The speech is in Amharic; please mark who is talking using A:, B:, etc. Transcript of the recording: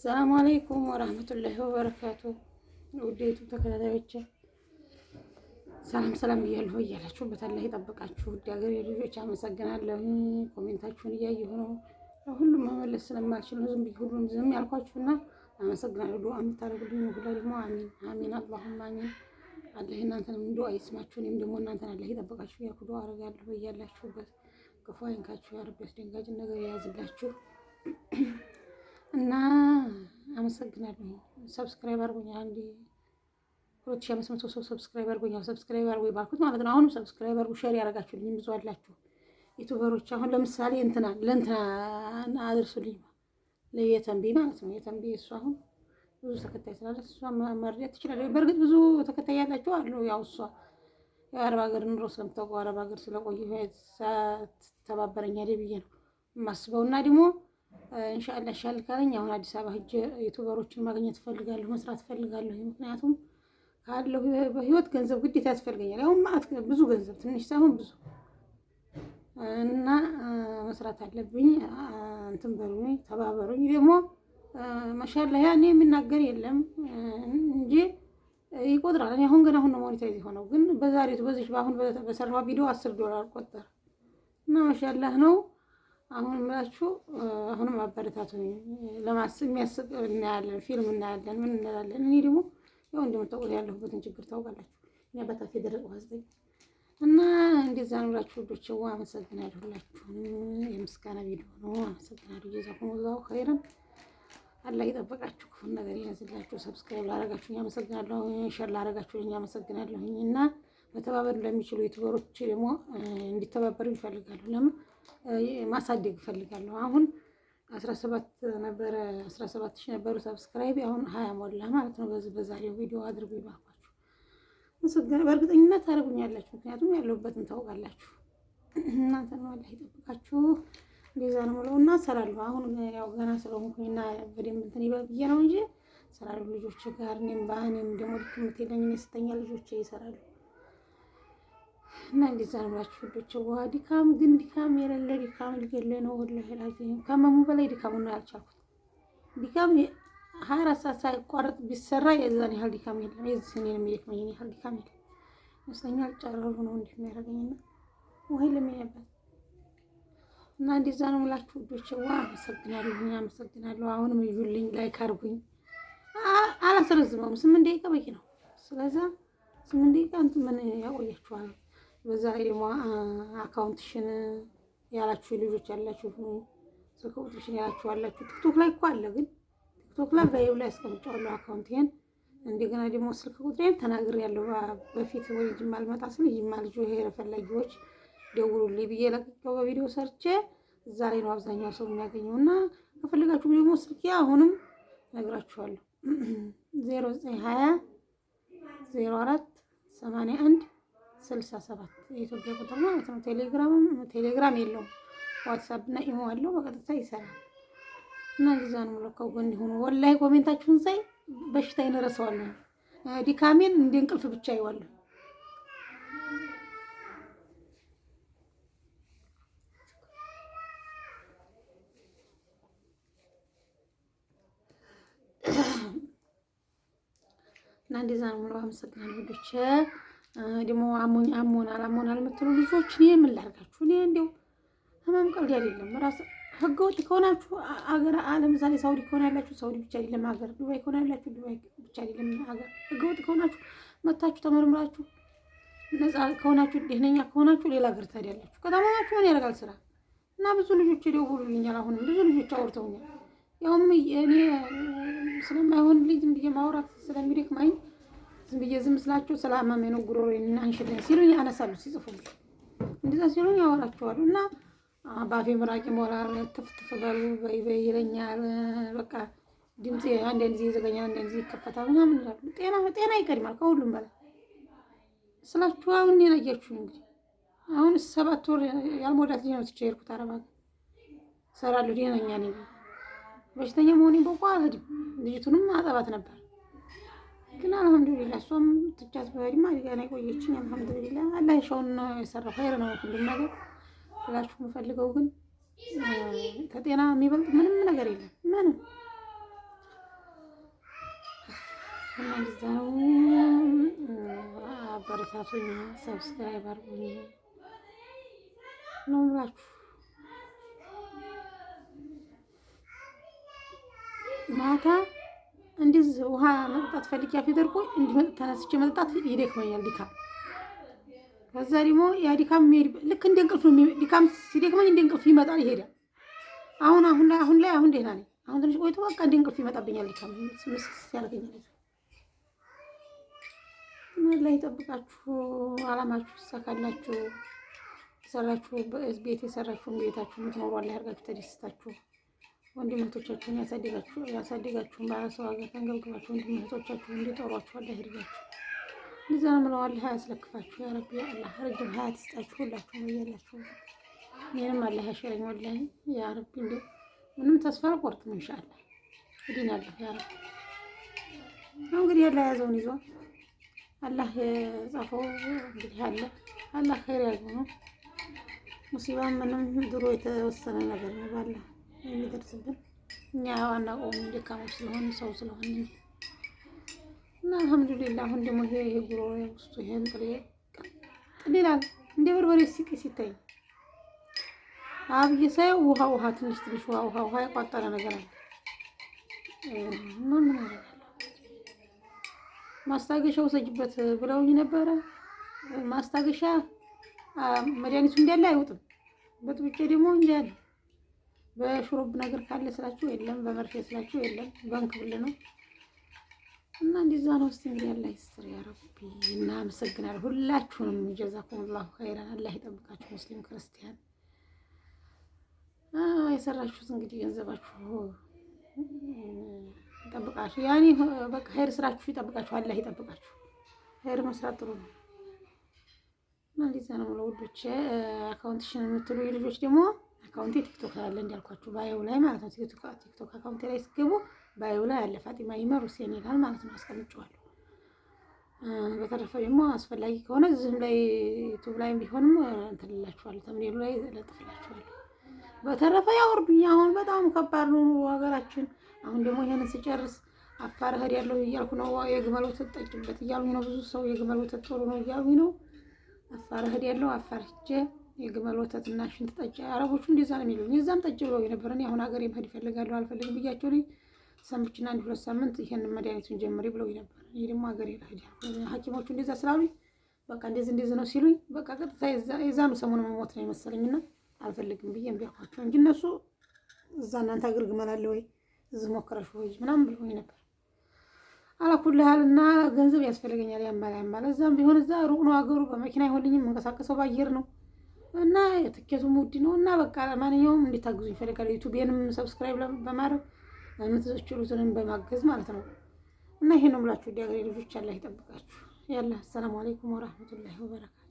A: ሰላም አለይኩም ወራህመቱላሂ ወበረካቱ። ውዴቱ ተከታታዮች ሰላም ብያለሁ። እያላችሁበት አላህ ይጠብቃችሁ። ውድ ሀገሬ ልጆች አመሰግናለሁ። ኮሜንታችሁን እያየሁ ነው። ሁሉም መመለስ ስለማልችል ነው ሁሉም ዝም ያልኳችሁና አመሰግናለሁ። ዱአ የምታደርጉልኝ ሁሉ ደግሞ አሚን አሚን አላሁም አሚን። አላህ እናንተንም ዱአ ይስማችሁ፣ እኔም ደግሞ እናንተን አላህ ይጠብቃችሁ እያልኩ ዱአ አደርጋለሁ። እያላችሁበት ክፉ አይንካችሁ፣ ያ ረቢ አስደንጋጭ ነገር የያዝላችሁ እና አመሰግናለሁ። ሰብስክራይብ አድርጎኛል። አንዴ 2500 ሰው ሰብስክራይብ አድርጎኛል። ሰብስክራይብ አድርጎ ባልኩት ማለት ነው። አሁንም ሰብስክራይብ አድርጉ፣ ሼር ያደርጋችሁልኝ ብዙ አላችሁ ዩቲዩበሮች። አሁን ለምሳሌ ለእንትና አድርሱልኝ ለየተንቢ ማለት ነው። የተንቢ እሱ አሁን ብዙ ተከታይ ስላለ እሷ መርዳት ትችላለች። በእርግጥ ብዙ ተከታይ ያላችሁ አሉ። ያው እሷ የአረብ ሀገር ኑሮ ስለምታውቀው አረብ ሀገር ስለቆየ ተባበረኛለች ብዬ ነው የማስበውና ደግሞ ኢንሻአላህ ሻል ካለኝ አሁን አዲስ አበባ ሂጅ ዩቲዩበሮችን ማግኘት ፈልጋለሁ፣ መስራት ፈልጋለሁ። ምክንያቱም ካለው በህይወት ገንዘብ ግዴታ ያስፈልገኛል። ያው ብዙ ገንዘብ ትንሽ ሳይሆን ብዙ እና መስራት አለብኝ። እንትን በሉኝ፣ ተባበሩኝ። ደግሞ ማሻአላህ ያኔ የሚናገር የለም እንጂ ይቆጥራል። እኔ አሁን ነው ሞኔታይዝ ሆነው፣ ግን በዛሬቱ በዚህ በአሁን በሰራው ቪዲዮ $10 ቆጠረ እና ማሻአላህ ነው። አሁን ምላችሁ አሁንም አበረታቱኝ። የሚያስቅ እናያለን፣ ፊልም እናያለን፣ ምን እንላለን። እኔ ደግሞ ያው እንደምታውቁት ያለሁበትን ችግር ታውቃላችሁ። እኔ በታፌ ደረቅ ዋዝጠኝ እና እንደዛ ነው ብላችሁ ወዶች አመሰግናለሁ። ሁላችሁም የምስጋና ቪዲዮ ነው። አመሰግናለሁ። ጀዛኩሙላሁ ኸይረን። አላህ ይጠብቃችሁ፣ ክፉ ነገር ያዝላችሁ። ሰብስክራይብ ላደረጋችሁኝ አመሰግናለሁ። ሼር ላደረጋችሁኝ አመሰግናለሁኝ። እና መተባበር ለሚችሉ ዩቲዩበሮች ደግሞ እንዲተባበሩ ይፈልጋሉ። ለምን ማሳደግ እፈልጋለሁ። አሁን 17 ሺህ ነበሩ ሰብስክራይብ፣ አሁን 20 ሞላ ማለት ነው። በዛሬው ቪዲዮ አድርጉ ይባርኳችሁ። በእርግጠኝነት ታደርጉኛላችሁ፣ ምክንያቱም ያለሁበትን ታውቃላችሁ። እናንተ ነው አላህ ይጠብቃችሁ። እንደዛ ነው የምለው እና እሰራለሁ። አሁን ያው ገና ስለሆንኩኝና በደንብ እንትን ይበል ብዬ ነው እንጂ እሰራለሁ ልጆች ጋር። እኔም ደግሞ ድክመት የለኝ፣ እኔ ስተኛ ልጆቼ ይሰራሉ እና እንደዛ ነው ብላችሁ ወዶች ድካም ግን ድካም የሌለ ድካም ሊገለኝ ነው። ወላሂ ላዚም ከመሙ በላይ ድካሙን ነው ያልቻልኩት። ድካም 24 ሰዓት ሳይቋረጥ ቢሰራ የዛን ያህል ድካም የለም። የዚህ እኔን የሚደክመኝ ያህል ድካም የለም ይመስለኛል። ጨረሩ ነው እንዲህ የሚያደርገኝና ወይ ለሚያበት እና እንደዛ ነው ብላችሁ ወዶች አመሰግናለሁ። አሁንም ይዩልኝ፣ ላይክ አድርጉኝ። አላስረዝመውም፣ 8 ደቂቃ በቂ ነው። ስለዚህ 8 ደቂቃ እንትን ምን ያቆያችኋል? በዛ ላይ ደግሞ አካውንትሽን ያላችሁ ልጆች ያላችሁ ስልክ ቁጥርሽን ያላችሁ አላችሁ። ቲክቶክ ላይ እኮ አለ፣ ግን ቲክቶክ ላይ በይው ላይ አስቀምጫለሁ አካውንቴን። እንደገና ደግሞ ስልክ ቁጥሬን ተናግሬያለሁ በፊት። ወይ ጅማ ልመጣ ስል ጅማ ልጆ ይሄ ፈላጊዎች ደውሉልኝ ብዬ ለቅቄው በቪዲዮ ሰርቼ እዛ ላይ ነው አብዛኛው ሰው የሚያገኘውና ከፈለጋችሁ ደግሞ ስልኬ አሁንም ነግራችኋለሁ 0920 04 81 67 የኢትዮጵያ ቁጥር ማለት ነው። ቴሌግራም የለውም፣ ዋትስአፕ እና ኢሞ አለው። በቀጥታ ይሰራል እና እንደዛ ነው ለካው ጎን ሆኖ ወላሂ ኮሜንታችሁን ሳይ በሽታዬን እረሳዋለሁ። ድካሜን እንደ እንቅልፍ ብቻ ይዋለሁ። እና እንደዛ ነው ማለት አመሰግናለሁ ወዶች። ደግሞ አሞናል የምትሉ ልጆች እኔ ምን ላድርጋችሁ? እኔ እንደው ህመም ቀልድ አይደለም። ራስ ህገወጥ ከሆናችሁ አገር ለምሳሌ ሳውዲ ከሆነ ያላችሁ ሳውዲ ብቻ አይደለም ሀገር፣ ዱባይ ከሆነ ያላችሁ ዱባይ ብቻ አይደለም ሀገር። ህገወጥ ከሆናችሁ መታችሁ ተመርምራችሁ ነፃ ከሆናችሁ ደህነኛ ከሆናችሁ ሌላ ሀገር ትሄዳላችሁ። ከታመማችሁ ምን ያደርጋል ስራ እና ብዙ ልጆች ይደውሉልኛል። አሁንም ብዙ ልጆች አውርተውኛል። ያውም እኔ ስለማይሆንልኝ ዝም ብዬ ማውራት ስለሚደክማኝ ዝም ስላችሁ ስላመመኝ ነው ጉሮሮዬን አንሽልኝ ሲሉኝ ያነሳሉ። ሲጽፉልኝ እንደዛ ሲሉኝ ያወራቸዋለሁ እና ባፌ ምራቂ ሞላር ትፍትፍ በሉ በይ ይለኛል። በቃ ድምጼ አንዳንድ ጊዜ ይዘጋኛል፣ አንዳንድ ጊዜ ይከፈታል ምናምን ይላሉ። ጤና ይቀድማል ከሁሉም በላይ ስላችሁ። አሁን እኔን አያችሁ እንግዲህ አሁን 7 ወር ያልሞላት ልጅ ነው ትቼ የሄድኩት አረብ ሀገር። እሰራለሁ፣ ደህነኛ ነኝ። በሽተኛ መሆኔን በቋ አልሄድም። ልጅቱንም አጠባት ነበር ግን አልሐምዱሊላህ እሷም ትቻት በህዲማ ሊጋና ቆየችኝ። አልሐምዱሊላህ አላህ ይሻውን ነው የሰራው፣ ኸይር ነው ሁሉም ነገር ብላችሁ የምፈልገው ግን ከጤና የሚበልጥ ምንም ነገር የለም። ምንም እና እንደዛ ነው። አበረታቱኝ፣ ሰብስክራይብ አድርጉኝ ነው የምላችሁ። ማታ እንደዚህ ውሃ መጠጣት ፈልጌ አፌ ደርቆ እንዲህ ተነስቼ መጠጣት ይደክመኛል፣ ድካም። ከዛ ደግሞ ያ ድካም ልክ እንደ እንቅልፍ ነው። ድካም ሲደክመኝ እንደ እንቅልፍ ይመጣል፣ ይሄዳል። አሁን ላይ ደህና ነኝ። አሁን ትንሽ ቆይቶ በቃ እንደ እንቅልፍ ይመጣብኛል፣ ድካም ምስስ ያደርገኛል። ላይ ይጠብቃችሁ፣ አላማችሁ ይሳካላችሁ። የሰራችሁ ቤት የሰራችሁን ቤታችሁ የምትኖሩ አላህ ያርጋችሁ፣ ተደስታችሁ ወንድም እህቶቻችሁን ያሳደጋችሁን በሰው ሀገር ተንገብግባችሁ ወንድም እህቶቻችሁን እንዲጠሯችሁ አላህ ያርጋችሁ። እንደዛ ነው የምለው። አላህ ያስለክፋችሁ ያ ረቢ፣ አላህ ረጅም ሀያት ይስጣችሁ ሁላችሁ ነው ያላችሁ። እኔንም አላህ ያሸረኝ ወላሂ ያ ረቢ። እንደው ምንም ተስፋ አልቆርጥም ኢንሻአላህ እድናለሁ ያ ረቢ። እንግዲህ ያለ ያዘውን ይዟል። አላህ የጻፈው እንግዲህ አለ። አላህ ኸይር ያለው ነው። ሙሲባ ምንም ድሮ የተወሰነ ነገር ነው ባላ የሚደርስብን። እኛ አናውቀውም፣ ደካሞች ስለሆን ሰው ስለሆን እና አልሐምዱሊላህ። አሁን ደግሞ ይሄ ጉሮሮ ውስጡ ይሄን ጥሬ ይላል እንደ በርበሬ ሲታይ አብዬ ሳየው ውሃ ትንሽ ውሃ የቋጠረ ነገር አለ እና ምን ያደርጋል። ማስታገሻ ውሰጅበት ብለውኝ ነበረ። ማስታገሻ መድኃኒቱ እንዳለ አይወጥም። በጥብጬ ደግሞ እንጃ ነው። በሽሮብ ነገር ካለ ስላችሁ የለም፣ በመርፌ ስላችሁ የለም። በእንክብል ነው እና እንደዛ ነው። እስቲ እንግዲህ አላህ ይስጥር ያ ረቢ። እናመሰግናለን ሁላችሁንም። ጀዛኩሙላሁ ኸይራን። አላህ ይጠብቃችሁ ሙስሊም ክርስቲያን። የሰራችሁት እንግዲህ ገንዘባችሁ ይጠብቃችሁ። ያኔ በቃ ኸይር ስራችሁ ይጠብቃችሁ፣ አላህ ይጠብቃችሁ። ኸይር መስራት ጥሩ ነው እና እንደዛ ነው ለውዶች። አካውንትሽን የምትሉ ልጆች ደግሞ አካውንቴ ቲክቶክ አለ እንዳልኳችሁ ባዮ ላይ ማለት ነው። ቲክቶክ አካውንቴ ላይ ስገቡ ባዮ ላይ አለ ፋጢማ ይመር ሁሴን ይላል ማለት ነው። አስቀምጬዋለሁ። በተረፈ ደግሞ አስፈላጊ ከሆነ እዚህም ላይ ዩቲዩብ ላይም ቢሆንም እንትን እላችኋለሁ፣ ተምኔሉ ላይ እለጥፍላችኋለሁ። በተረፈ ያወርዱኝ። አሁን በጣም ከባድ ነው ሀገራችን። አሁን ደግሞ ይሄንን ስጨርስ አፋር እሄዳለሁ እያልኩ ነው። የግመል ወተት ጠጭበት እያሉኝ ነው። ብዙ ሰው የግመል ወተት ጥሩ ነው እያሉኝ ነው። አፋር እሄዳለሁ። አፋር ሂጄ የግመል ወተት እና ሽንት ጠጭ። አረቦቹ እንደዛ ነው የሚሉኝ። እዛም ጠጭ ብለው ነበር። እኔ አሁን ሀገሬ መሄድ እፈልጋለሁ አልፈልግም ብያቸው ሰንብችና 1-2 ሳምንት ይሄንን መድኃኒቱን ጀምሪ ብለው ነበር። እኔ ደግሞ ሀገሬ ልሄድ ሐኪሞቹ እንደዛ ስላሉኝ በቃ እንደዚህ ነው ሲሉኝ በቃ ቀጥታ የዛኑ ሰሞኑ መሞት ነው የመሰለኝና አልፈልግም ብዬ እምቢ አልኳቸው እንጂ እነሱ እዛ እናንተ ሀገር ግመል አለ ወይ እዚህ ሞከረሽ ወይ ምናምን ብለውኝ ነበር። አላኩልሃልና ገንዘብ ያስፈልገኛል። ያማላ እዛም ቢሆን እዛ ሩቅ ነው ሀገሩ። በመኪና አይሆንልኝም፣ መንቀሳቀሰው በአየር ነው እና የትኬቱም ውድ ነው እና በቃ ማንኛውም እንድታግዙኝ ይፈልጋል። ዩቲዩብንም ሰብስክራይብ በማድረግ የምትችሉትን በማገዝ ማለት ነው። እና ይሄ ነው የምላችሁ። ዲያገሬ ልጆች አላህ ይጠብቃችሁ። ያላ አሰላሙ አለይኩም ወራህመቱላሂ ወበረካቱ።